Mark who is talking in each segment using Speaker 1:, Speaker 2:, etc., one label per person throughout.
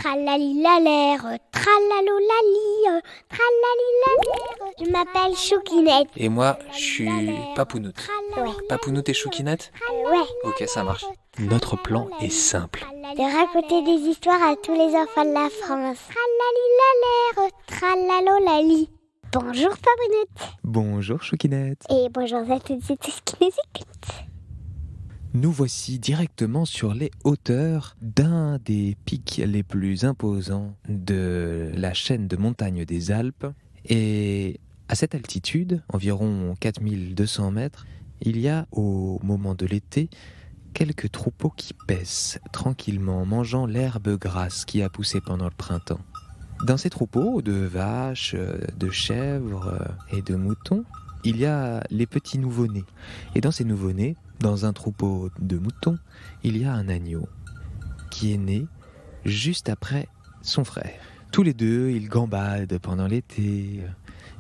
Speaker 1: Tralalilalère, tralalolali, tralalilalère. Je m'appelle Choukinette.
Speaker 2: Et moi, je suis Papounoute.
Speaker 1: Ouais.
Speaker 2: Papounoute et Choukinette ?
Speaker 1: Ouais.
Speaker 2: Ok, ça marche. Notre plan est simple.
Speaker 1: De raconter des histoires à tous les enfants de la France. Tralalilalère, tralalolali. Bonjour Papounoute.
Speaker 2: Bonjour Choukinette.
Speaker 1: Et bonjour à toutes et tous qui nous écoutent.
Speaker 2: Nous voici directement sur les hauteurs d'un des pics les plus imposants de la chaîne de montagnes des Alpes. Et à cette altitude, environ 4200 mètres, il y a, au moment de l'été, quelques troupeaux qui paissent tranquillement, mangeant l'herbe grasse qui a poussé pendant le printemps. Dans ces troupeaux de vaches, de chèvres et de moutons, il y a les petits nouveau-nés. Et dans ces nouveau-nés, dans un troupeau de moutons, il y a un agneau qui est né juste après son frère. Tous les deux, ils gambadent pendant l'été,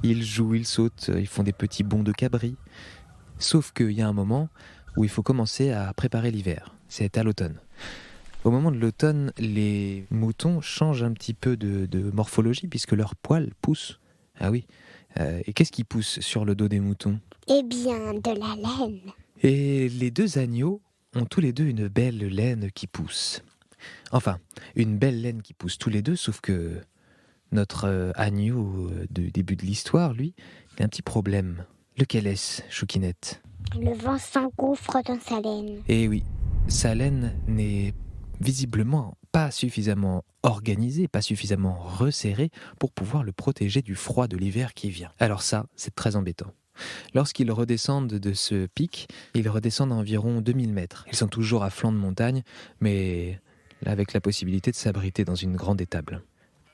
Speaker 2: ils jouent, ils sautent, ils font des petits bonds de cabri. Sauf qu'il y a un moment où il faut commencer à préparer l'hiver. C'est à l'automne. Au moment de l'automne, les moutons changent un petit peu de morphologie puisque leurs poils poussent. Ah oui. Et qu'est-ce qui pousse sur le dos des moutons ?
Speaker 1: Eh bien, de la laine.
Speaker 2: Et les deux agneaux ont tous les deux une belle laine qui pousse. Enfin, une belle laine qui pousse tous les deux, sauf que notre agneau du début de l'histoire, lui, il a un petit problème. Lequel est-ce, Choukinette ?
Speaker 1: Le vent s'engouffre dans sa laine.
Speaker 2: Eh oui, sa laine n'est visiblement pas suffisamment organisée, pas suffisamment resserrée pour pouvoir le protéger du froid de l'hiver qui vient. Alors ça, c'est très embêtant. Lorsqu'ils redescendent de ce pic, ils redescendent à environ 2000 mètres. Ils sont toujours à flanc de montagne, mais avec la possibilité de s'abriter dans une grande étable.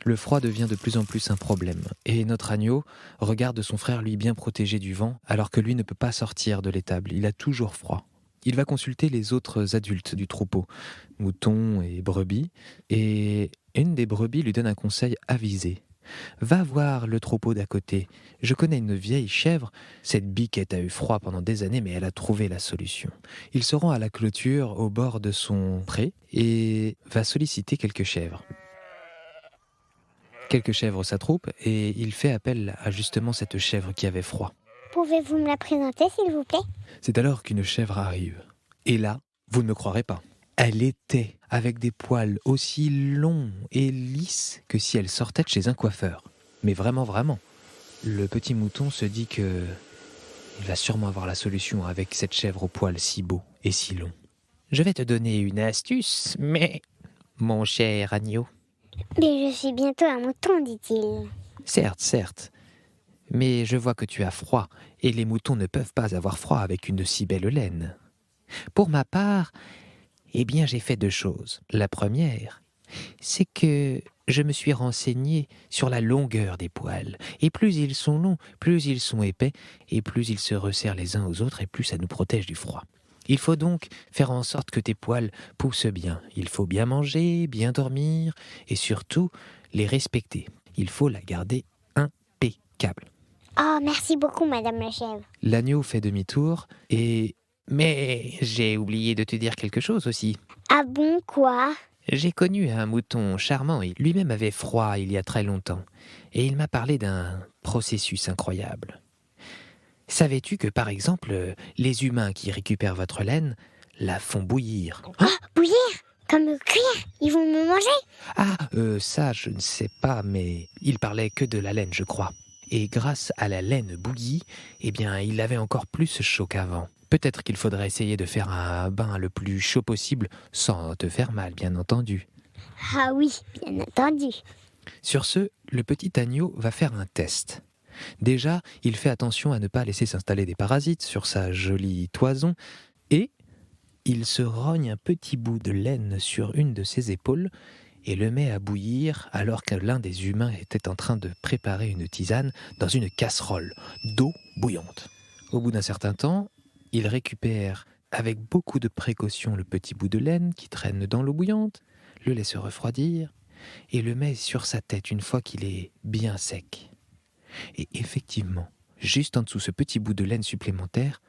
Speaker 2: Le froid devient de plus en plus un problème, et notre agneau regarde son frère lui bien protégé du vent, alors que lui ne peut pas sortir de l'étable, il a toujours froid. Il va consulter les autres adultes du troupeau, moutons et brebis, et une des brebis lui donne un conseil avisé. Va voir le troupeau d'à côté. Je connais une vieille chèvre. Cette biquette a eu froid pendant des années, mais elle a trouvé la solution. Il se rend à la clôture au bord de son pré et va solliciter quelques chèvres. Quelques chèvres s'attroupent et il fait appel à justement cette chèvre qui avait froid.
Speaker 1: Pouvez-vous me la présenter, s'il vous plaît ?
Speaker 2: C'est alors qu'une chèvre arrive. Et là, vous ne me croirez pas. Elle était avec des poils aussi longs et lisses que si elle sortait de chez un coiffeur. Mais vraiment, vraiment. Le petit mouton se dit que il va sûrement avoir la solution avec cette chèvre aux poils si beaux et si longs. Je vais te donner une astuce, mais mon cher agneau.
Speaker 1: Mais je suis bientôt un mouton, dit-il.
Speaker 2: Certes, mais je vois que tu as froid, et les moutons ne peuvent pas avoir froid avec une si belle laine. Pour ma part, eh bien j'ai fait deux choses. La première, c'est que je me suis renseigné sur la longueur des poils. Et plus ils sont longs, plus ils sont épais, et plus ils se resserrent les uns aux autres, et plus ça nous protège du froid. Il faut donc faire en sorte que tes poils poussent bien. Il faut bien manger, bien dormir, et surtout les respecter. Il faut la garder impeccable.
Speaker 1: Oh, merci beaucoup, Madame la chèvre.
Speaker 2: L'agneau fait demi-tour et... Mais j'ai oublié de te dire quelque chose aussi.
Speaker 1: Ah bon, quoi ?
Speaker 2: J'ai connu un mouton charmant et lui-même avait froid il y a très longtemps. Et il m'a parlé d'un processus incroyable. Savais-tu que, par exemple, les humains qui récupèrent votre laine la font bouillir ?
Speaker 1: Oh, bouillir ? Comme cuire ? Ils vont me manger ?
Speaker 2: Ça, je ne sais pas, mais il parlait que de la laine, je crois. Et grâce à la laine bouillie, eh bien, il avait encore plus chaud qu'avant. Peut-être qu'il faudrait essayer de faire un bain le plus chaud possible, sans te faire mal, bien entendu.
Speaker 1: Ah oui, bien entendu.
Speaker 2: Sur ce, le petit agneau va faire un test. Déjà, il fait attention à ne pas laisser s'installer des parasites sur sa jolie toison, et il se rogne un petit bout de laine sur une de ses épaules, et le met à bouillir alors que l'un des humains était en train de préparer une tisane dans une casserole d'eau bouillante. Au bout d'un certain temps, il récupère avec beaucoup de précaution le petit bout de laine qui traîne dans l'eau bouillante, le laisse refroidir et le met sur sa tête une fois qu'il est bien sec. Et effectivement, juste en dessous ce petit bout de laine supplémentaire,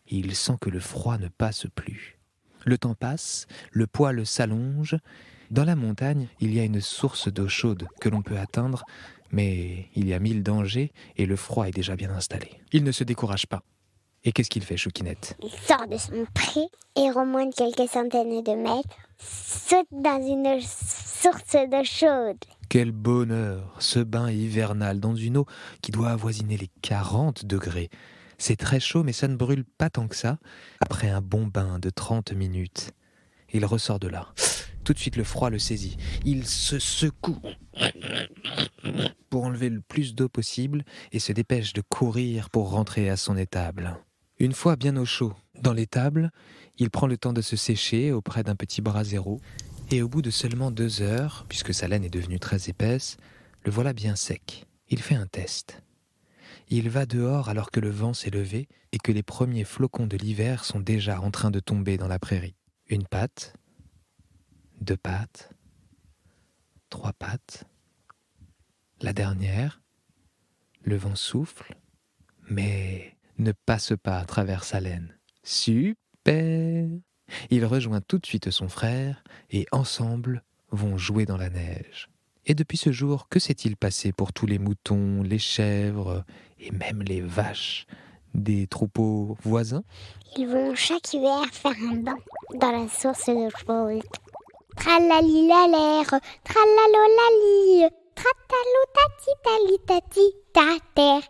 Speaker 2: il sent que le froid ne passe plus. Le temps passe, le poil s'allonge, Dans la montagne, il y a une source d'eau chaude que l'on peut atteindre, mais il y a 1000 dangers et le froid est déjà bien installé. Il ne se décourage pas. Et qu'est-ce qu'il fait, Choukinette?
Speaker 1: Il sort de son pré et remonte quelques centaines de mètres, saute dans une source d'eau chaude.
Speaker 2: Quel bonheur, ce bain hivernal dans une eau qui doit avoisiner les 40 degrés. C'est très chaud, mais ça ne brûle pas tant que ça. Après un bon bain de 30 minutes, il ressort de là. Tout de suite, le froid le saisit. Il se secoue pour enlever le plus d'eau possible et se dépêche de courir pour rentrer à son étable. Une fois bien au chaud dans l'étable, il prend le temps de se sécher auprès d'un petit brasero et au bout de seulement 2 heures, puisque sa laine est devenue très épaisse, le voilà bien sec. Il fait un test. Il va dehors alors que le vent s'est levé et que les premiers flocons de l'hiver sont déjà en train de tomber dans la prairie. 1 patte, 2 pattes, 3 pattes. La dernière, le vent souffle, mais ne passe pas à travers sa laine. Super! Il rejoint tout de suite son frère et ensemble vont jouer dans la neige. Et depuis ce jour, que s'est-il passé pour tous les moutons, les chèvres et même les vaches des troupeaux voisins?
Speaker 1: Ils vont chaque hiver faire un bain dans la source d'eau chaude. Tralali la l'air, tralalolali, tratalo tati tali tati ta terre.